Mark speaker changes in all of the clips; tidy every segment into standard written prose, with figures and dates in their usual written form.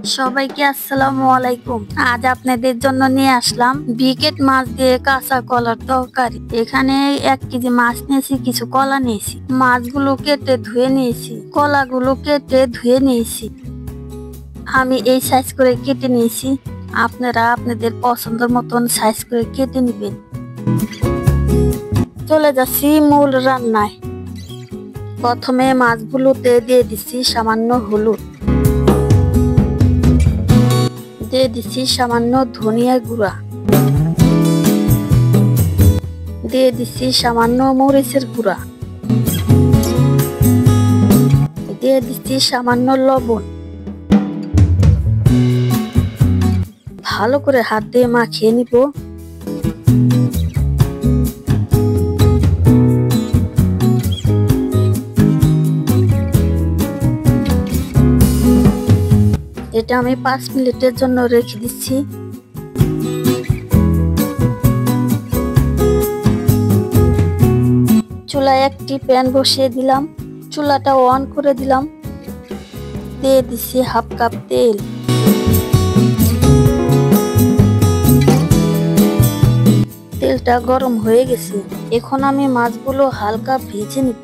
Speaker 1: সবাইকে আসসালামু আলাইকুম। আজ আপনাদের জন্য নিয়ে আসলাম বিকেট মাছ দিয়ে কাঁচা কলার তরকারি। এখানে 1 কেজি মাছ নিয়েছি, কিছু কলা নিয়েছি। মাছগুলো কেটে ধুয়ে নিয়েছি, কলাগুলো কেটে ধুয়ে নিয়েছি। আমি এই সাইজ করে কেটে নিয়েছি, আপনারা আপনাদের পছন্দের মতন সাইজ করে কেটে নেবেন। চলে যাচ্ছি মূল রান্নায়। প্রথমে মাছগুলোতে দিয়ে দিচ্ছি সামান্য হলুদ, দিয়ে দিচ্ছি সামান্য ধনিয়া গুঁড়া, দিয়ে দিচ্ছি সামান্য মরিচের গুঁড়া, দিয়ে দিচ্ছি সামান্য লবণ। ভালো করে হাত দিয়ে মাখিয়ে নিব। এটা আমি 5 মিনিটের জন্য রেখে দিচ্ছি। চুলায় একটি প্যান বসিয়ে দিলাম, চুলাটা অন করে দিলাম। দিয়ে দিচ্ছি 1/2 কাপ তেল। তেলটা গরম হয়ে গেছে, এখন আমি মাছগুলো হালকা ভেজে নিব।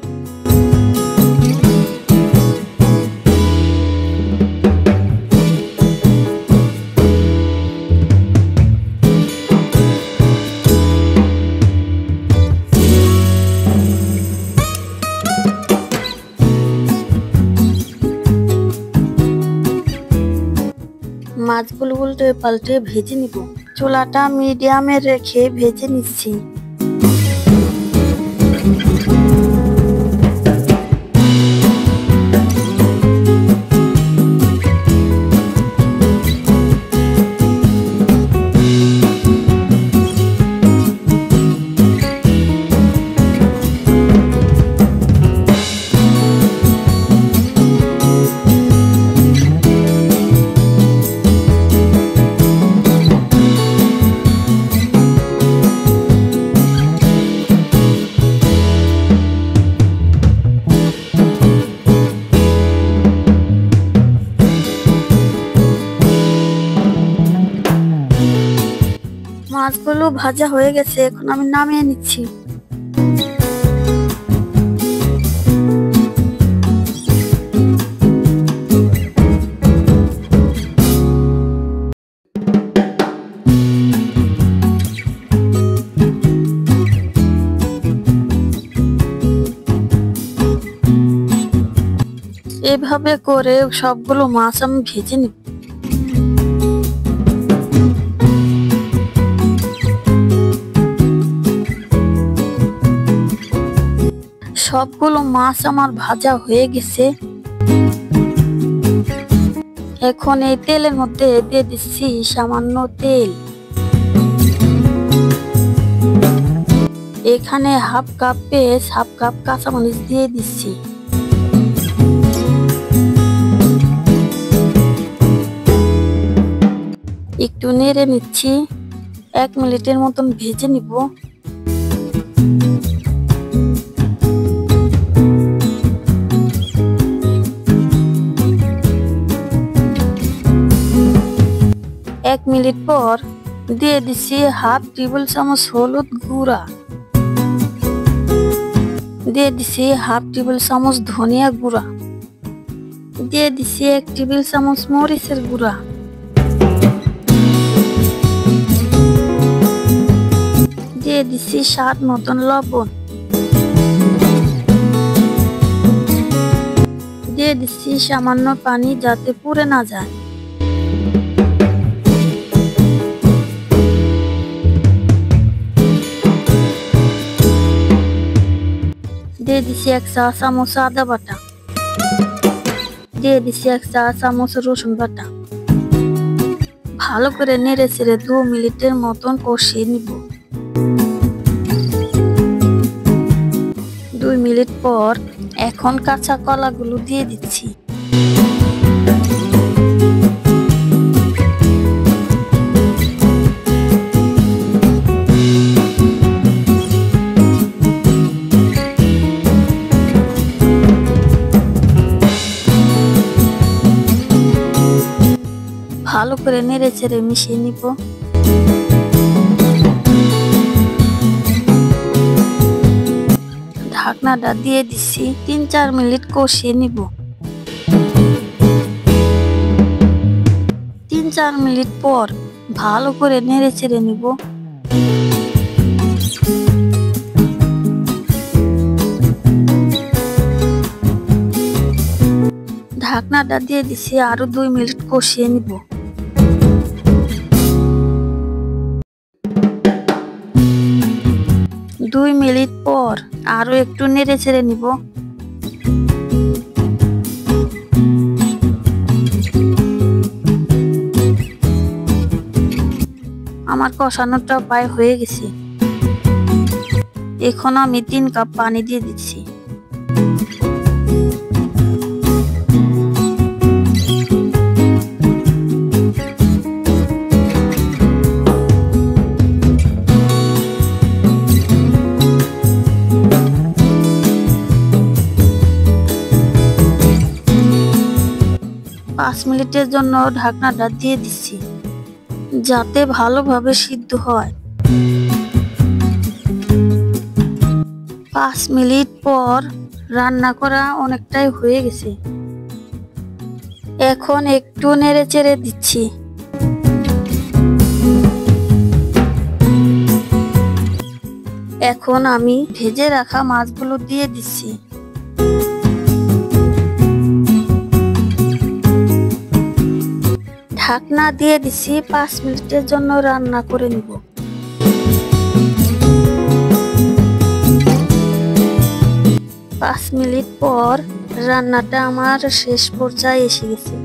Speaker 1: মাছগুলো উল্টে পাল্টে ভেজে নিব। চুলাটা মিডিয়ামে রেখে ভেজে নিচ্ছি। মাছগুলো ভাজা হয়ে গেছে, এখন আমি নামিয়ে নিচ্ছি। এভাবে করে সবগুলো মাছ আমি ভেজে নিব। সবগুলো মাছ আমার ভাজা হয়ে গেছে। এখন এই তেলের মধ্যে দিয়ে দিচ্ছি সামান্য তেল। এখানে 1/2 কাপ পেঁয়াজ, 1/2 কাপ কাঁচামরিচ দিয়ে দিচ্ছি। একটু নেড়ে নিচ্ছি, 1 মিনিটের মতন ভেজে নিব। এক মিনিট পর দিয়ে দিচ্ছি 1/2 টেবিল চামচ হলুদ গুঁড়া, দিয়ে দিচ্ছি 1/2 টেবিল চামচ ধনিয়া গুঁড়া, দিয়ে দিচ্ছি 1 টেবিল চামচ মরিচের গুঁড়া, দিয়ে দিচ্ছি স্বাদ মতন লবণ, দিয়ে দিচ্ছি সামান্য পানি যাতে পুড়ে না যায়। দিয়ে দিচ্ছি 1 চা চামচ আদা বাটা, দিয়ে দিচ্ছি 1 চা চামচ রসুন বাটা। ভালো করে নেড়ে চেড়ে 2 মিনিটের মতন কষিয়ে নিব। 2 মিনিট পর এখন কাঁচা কলাগুলো দিয়ে দিচ্ছি। ভালো করে নেড়ে চেড়ে মিশিয়ে নিব। ঢাকনাটা দিয়ে দিচ্ছি, 3-4 মিনিট কষিয়ে নিব। 3-4 মিনিট পর ভালো করে নেড়ে চেড়ে নিব। ঢাকনাটা দিয়ে দিছি, আরো 2 মিনিট কষিয়ে নিব। দুই মিনিট পর আরো একটু নেড়ে চেড়ে নিব। আমার কষানোটা প্রায় হয়ে গেছে। এখন আমি 3 কাপ পানি দিয়ে দিচ্ছি। পাঁচ মিনিটের জন্য ঢাকনাটা দিয়ে দিচ্ছি, যাতে ভালোভাবে সিদ্ধ হয়। 5 মিনিট পর রান্না করা অনেকটাই হয়ে গেছে। এখন একটু নেড়ে চেড়ে দিচ্ছি। এখন আমি ভেজে রাখা মাছগুলো দিয়ে দিচ্ছি। ঢাকনা দিয়ে দিচ্ছি, 5 মিনিটের জন্য রান্না করে নিব। 5 মিনিট পর রান্নাটা আমার শেষ পর্যায়ে এসে গেছে।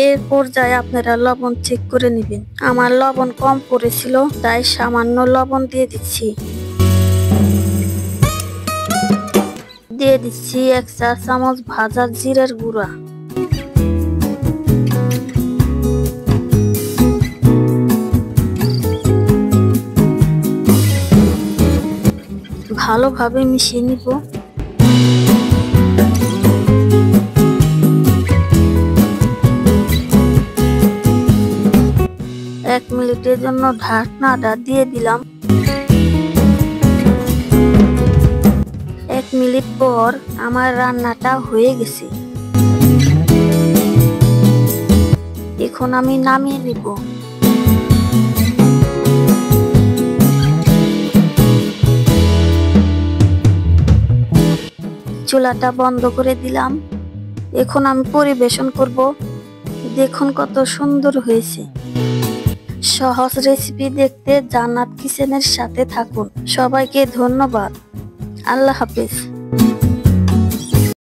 Speaker 1: এর পর্যায়ে আপনারা লবণ চেক করে নেবেন। আমার লবণ কম পড়েছিল, তাই সামান্য লবণ দিয়ে দিচ্ছি। দিয়ে দিচ্ছি 1 চা চামচ ভাজা জিরার গুঁড়া। ভালোভাবে মিশিয়ে নিব। এক মিনিটের জন্য ঢাকনাটা দিয়ে দিলাম। 1 মিনিট পর আমার রান্নাটা হয়ে গেছে। এখন আমি নামিয়ে নিব। চুলাটা বন্ধ করে দিলাম। এখন আমি পরিবেশন করব। দেখুন কত সুন্দর হয়েছে। সহজ রেসিপি দেখতে জান্নাত কিচেনের সাথে থাকুন। সবাইকে ধন্যবাদ। আল্লাহ হাফেজ।